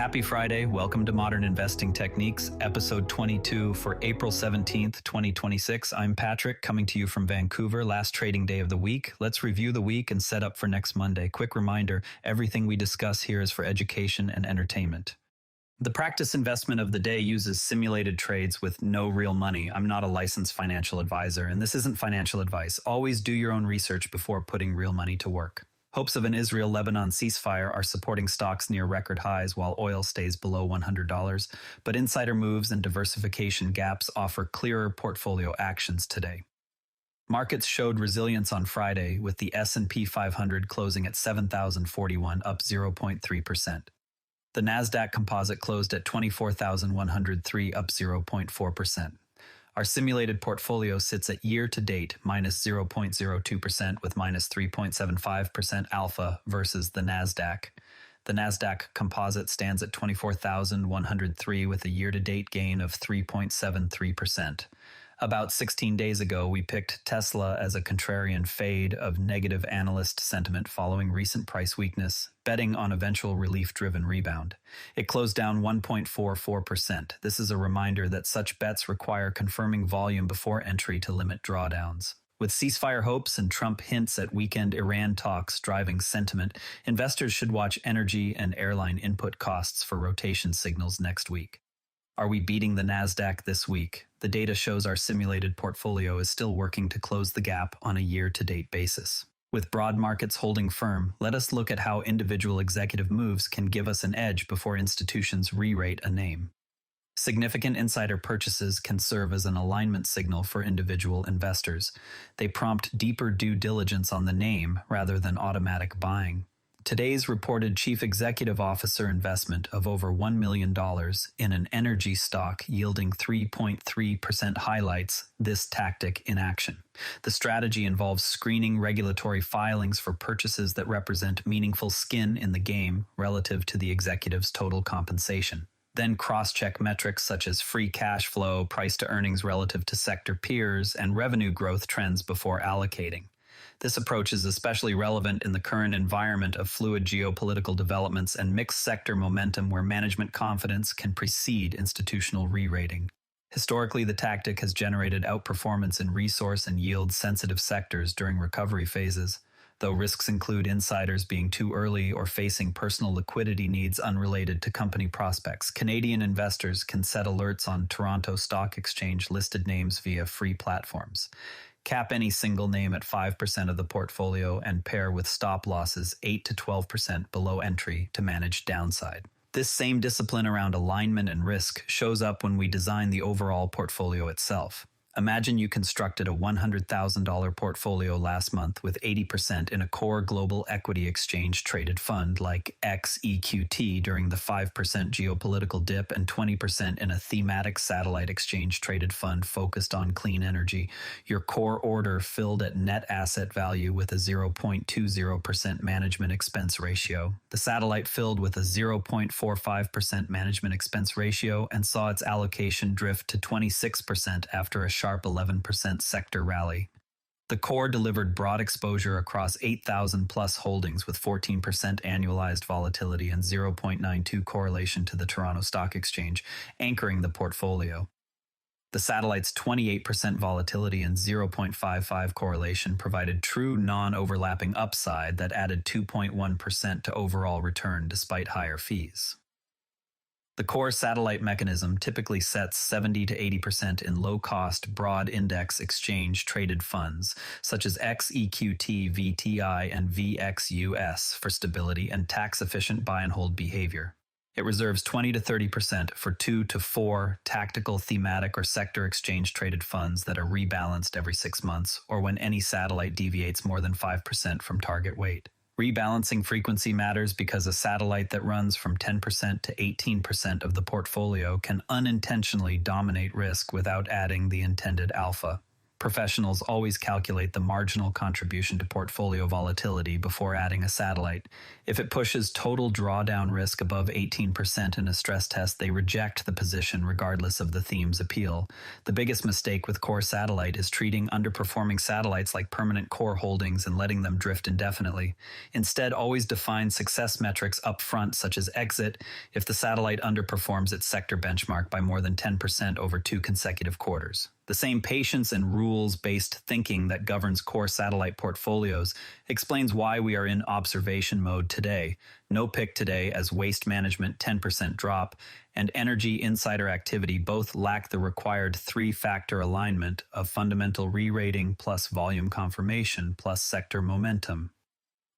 Happy Friday. Welcome to Modern Investing Techniques, episode 22 for April 17th, 2026. I'm Patrick, coming to you from Vancouver, last trading day of the week. Let's review the week and set up for next Monday. Quick reminder, everything we discuss here is for education and entertainment. The practice investment of the day uses simulated trades with no real money. I'm not a licensed financial advisor, and this isn't financial advice. Always do your own research before putting real money to work. Hopes of an Israel-Lebanon ceasefire are supporting stocks near record highs while oil stays below $100, but insider moves and diversification gaps offer clearer portfolio actions today. Markets showed resilience on Friday, with the S&P 500 closing at 7,041, up 0.3%. The NASDAQ Composite closed at 24,103, up 0.4%. Our simulated portfolio sits at year-to-date minus 0.02% with minus 3.75% alpha versus the NASDAQ. The NASDAQ Composite stands at 24,103 with a year-to-date gain of 3.73%. About 16 days ago, we picked Tesla as a contrarian fade of negative analyst sentiment following recent price weakness, betting on eventual relief-driven rebound. It closed down 1.44%. This is a reminder that such bets require confirming volume before entry to limit drawdowns. With ceasefire hopes and Trump hints at weekend Iran talks driving sentiment, investors should watch energy and airline input costs for rotation signals next week. Are we beating the NASDAQ this week? The data shows our simulated portfolio is still working to close the gap on a year-to-date basis. With broad markets holding firm, let us look at how individual executive moves can give us an edge before institutions re-rate a name. Significant insider purchases can serve as an alignment signal for individual investors. They prompt deeper due diligence on the name rather than automatic buying. Today's reported chief executive officer investment of over $1 million in an energy stock yielding 3.3% highlights this tactic in action. The strategy involves screening regulatory filings for purchases that represent meaningful skin in the game relative to the executive's total compensation. Then cross-check metrics such as free cash flow, price to earnings relative to sector peers, and revenue growth trends before allocating. This approach is especially relevant in the current environment of fluid geopolitical developments and mixed sector momentum where management confidence can precede institutional re-rating. Historically, the tactic has generated outperformance in resource and yield-sensitive sectors during recovery phases, though risks include insiders being too early or facing personal liquidity needs unrelated to company prospects. Canadian investors can set alerts on Toronto Stock Exchange listed names via free platforms. Cap any single name at 5% of the portfolio and pair with stop losses 8 to 12% below entry to manage downside. This same discipline around alignment and risk shows up when we design the overall portfolio itself. Imagine you constructed a $100,000 portfolio last month with 80% in a core global equity exchange traded fund like XEQT during the 5% geopolitical dip and 20% in a thematic satellite exchange traded fund focused on clean energy. Your core order filled at net asset value with a 0.20% management expense ratio. The satellite filled with a 0.45% management expense ratio and saw its allocation drift to 26% after a sharp 11% sector rally. The core delivered broad exposure across 8,000 plus holdings with 14% annualized volatility and 0.92 correlation to the Toronto Stock Exchange, anchoring the portfolio. The satellite's 28% volatility and 0.55 correlation provided true non-overlapping upside that added 2.1% to overall return despite higher fees. The core satellite mechanism typically sets 70 to 80% in low-cost, broad index exchange-traded funds, such as XEQT, VTI, and VXUS for stability and tax-efficient buy-and-hold behavior. It reserves 20 to 30% for 2 to 4 tactical, thematic, or sector exchange-traded funds that are rebalanced every 6 months or when any satellite deviates more than 5% from target weight. Rebalancing frequency matters because a satellite that runs from 10% to 18% of the portfolio can unintentionally dominate risk without adding the intended alpha. Professionals always calculate the marginal contribution to portfolio volatility before adding a satellite. If it pushes total drawdown risk above 18% in a stress test, they reject the position regardless of the theme's appeal. The biggest mistake with core satellite is treating underperforming satellites like permanent core holdings and letting them drift indefinitely. Instead, always define success metrics up front, such as exit if the satellite underperforms its sector benchmark by more than 10% over 2 consecutive quarters. The same patience and rules-based thinking that governs core satellite portfolios explains why we are in observation mode today. No pick today, as waste management 10% drop and energy insider activity both lack the required 3-factor alignment of fundamental re-rating plus volume confirmation plus sector momentum.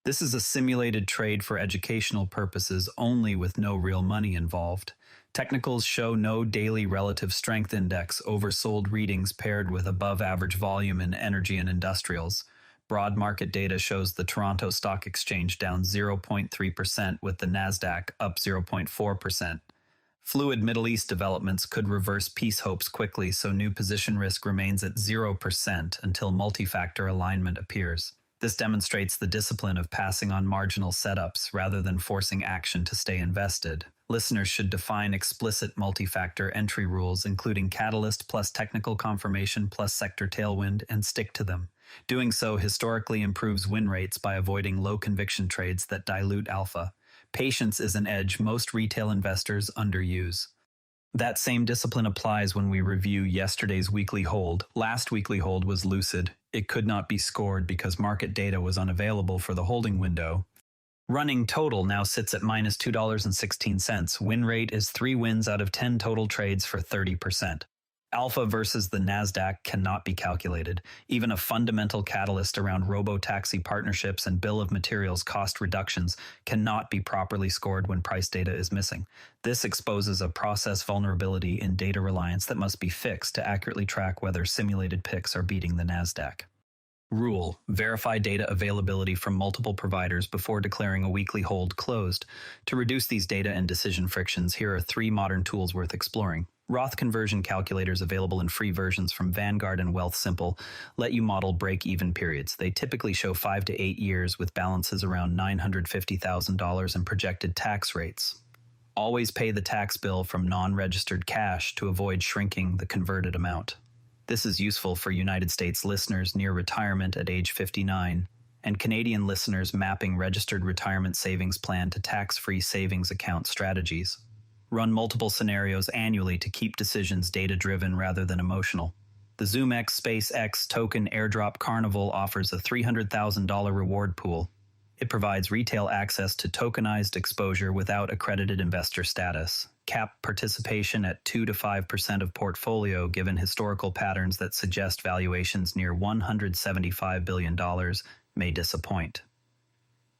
This is a simulated trade for educational purposes only, with no real money involved. Technicals show no daily relative strength index oversold readings paired with above average volume in energy and industrials. Broad market data shows the Toronto Stock Exchange down 0.3% with the NASDAQ up 0.4%. Fluid Middle East developments could reverse peace hopes quickly, so new position risk remains at 0% until multi-factor alignment appears. This demonstrates the discipline of passing on marginal setups rather than forcing action to stay invested. Listeners should define explicit multi-factor entry rules, including catalyst plus technical confirmation plus sector tailwind, and stick to them. Doing so historically improves win rates by avoiding low-conviction trades that dilute alpha. Patience is an edge most retail investors underuse. That same discipline applies when we review yesterday's weekly hold. Last weekly hold was lucid. It could not be scored because market data was unavailable for the holding window. Running total now sits at minus $2.16. Win rate is 3 wins out of 10 total trades for 30%. Alpha versus the NASDAQ cannot be calculated. Even a fundamental catalyst around robo-taxi partnerships and bill of materials cost reductions cannot be properly scored when price data is missing. This exposes a process vulnerability in data reliance that must be fixed to accurately track whether simulated picks are beating the NASDAQ. Rule: verify data availability from multiple providers before declaring a weekly hold closed. To reduce these data and decision frictions, here are 3 modern tools worth exploring. Roth conversion calculators available in free versions from Vanguard and Wealthsimple let you model break-even periods. They typically show 5 to 8 years with balances around $950,000 and projected tax rates. Always pay the tax bill from non-registered cash to avoid shrinking the converted amount. This is useful for United States listeners near retirement at age 59 and Canadian listeners mapping registered retirement savings plan to tax-free savings account strategies. Run multiple scenarios annually to keep decisions data-driven rather than emotional. The ZoomX SpaceX token airdrop Carnival offers a $300,000 reward pool. It provides retail access to tokenized exposure without accredited investor status. Cap participation at 2 to 5% of portfolio, given historical patterns that suggest valuations near $175 billion may disappoint.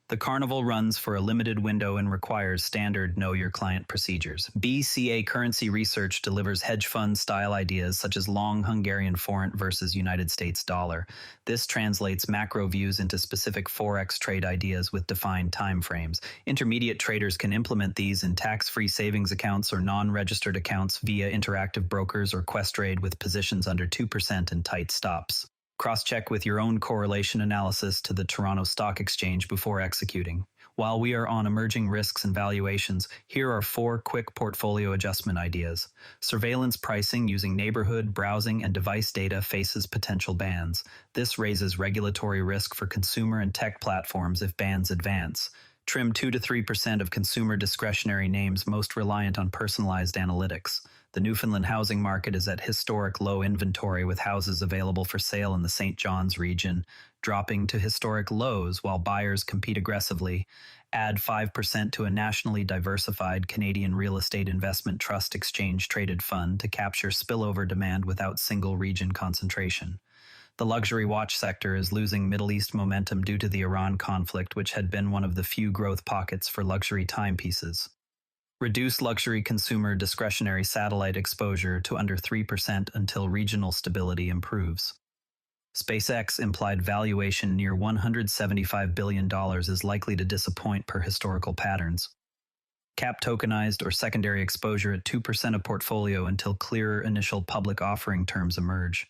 The Carnival runs for a limited window and requires standard Know Your Client procedures. BCA Currency Research delivers hedge fund-style ideas such as long Hungarian forint versus United States dollar. This translates macro views into specific forex trade ideas with defined time frames. Intermediate traders can implement these in tax-free savings accounts or non-registered accounts via interactive brokers or Questrade with positions under 2% and tight stops. Cross-check with your own correlation analysis to the Toronto Stock Exchange before executing. While we are on emerging risks and valuations, here are 4 quick portfolio adjustment ideas. Surveillance pricing using neighborhood, browsing, and device data faces potential bans. This raises regulatory risk for consumer and tech platforms if bans advance. Trim 2 to 3% of consumer discretionary names most reliant on personalized analytics. The Newfoundland housing market is at historic low inventory, with houses available for sale in the St. John's region dropping to historic lows while buyers compete aggressively. Add 5% to a nationally diversified Canadian real estate investment trust exchange-traded fund to capture spillover demand without single region concentration. The luxury watch sector is losing Middle East momentum due to the Iran conflict, which had been one of the few growth pockets for luxury timepieces. Reduce luxury consumer discretionary satellite exposure to under 3% until regional stability improves. SpaceX implied valuation near $175 billion is likely to disappoint per historical patterns. Cap tokenized or secondary exposure at 2% of portfolio until clearer initial public offering terms emerge.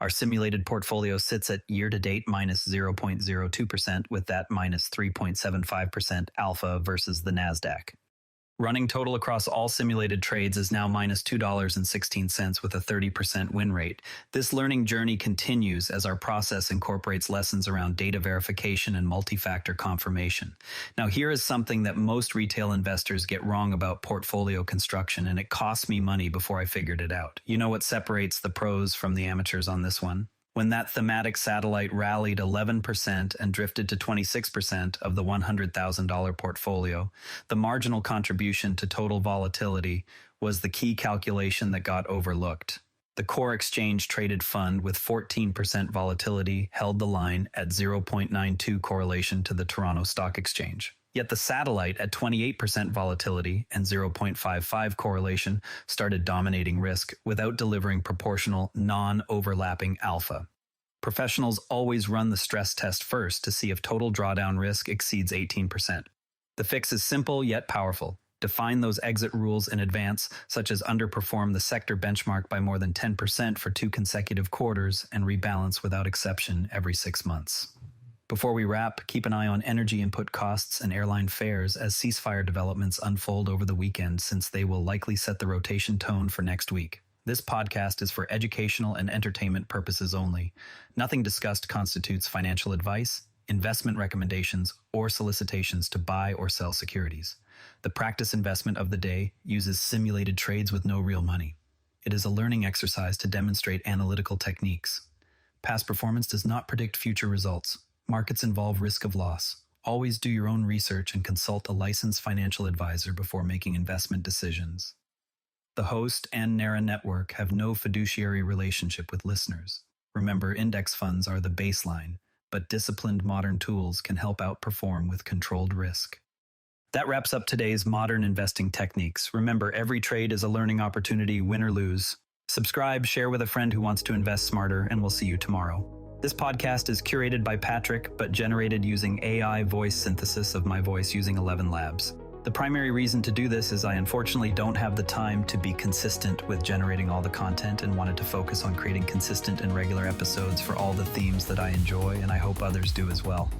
Our simulated portfolio sits at year-to-date minus 0.02%, with that minus 3.75% alpha versus the NASDAQ. Running total across all simulated trades is now minus $2.16 with a 30% win rate. This learning journey continues as our process incorporates lessons around data verification and multi-factor confirmation. Now, here is something that most retail investors get wrong about portfolio construction, and it cost me money before I figured it out. You know what separates the pros from the amateurs on this one? When that thematic satellite rallied 11% and drifted to 26% of the $100,000 portfolio, the marginal contribution to total volatility was the key calculation that got overlooked. The core exchange traded fund with 14% volatility held the line at 0.92 correlation to the Toronto Stock Exchange. Yet the satellite at 28% volatility and 0.55 correlation started dominating risk without delivering proportional, non-overlapping alpha. Professionals always run the stress test first to see if total drawdown risk exceeds 18%. The fix is simple yet powerful. Define those exit rules in advance, such as underperform the sector benchmark by more than 10% for 2 consecutive quarters and rebalance without exception every 6 months. Before we wrap, keep an eye on energy input costs and airline fares as ceasefire developments unfold over the weekend, since they will likely set the rotation tone for next week. This podcast is for educational and entertainment purposes only. Nothing discussed constitutes financial advice, investment recommendations, or solicitations to buy or sell securities. The practice investment of the day uses simulated trades with no real money. It is a learning exercise to demonstrate analytical techniques. Past performance does not predict future results. Markets involve risk of loss. Always do your own research and consult a licensed financial advisor before making investment decisions. The host and NARA network have no fiduciary relationship with listeners. Remember, index funds are the baseline, but disciplined modern tools can help outperform with controlled risk. That wraps up today's modern investing techniques. Remember, every trade is a learning opportunity, win or lose. Subscribe, share with a friend who wants to invest smarter, and we'll see you tomorrow. This podcast is curated by Patrick, but generated using AI voice synthesis of my voice using ElevenLabs. The primary reason to do this is I unfortunately don't have the time to be consistent with generating all the content, and wanted to focus on creating consistent and regular episodes for all the themes that I enjoy, and I hope others do as well.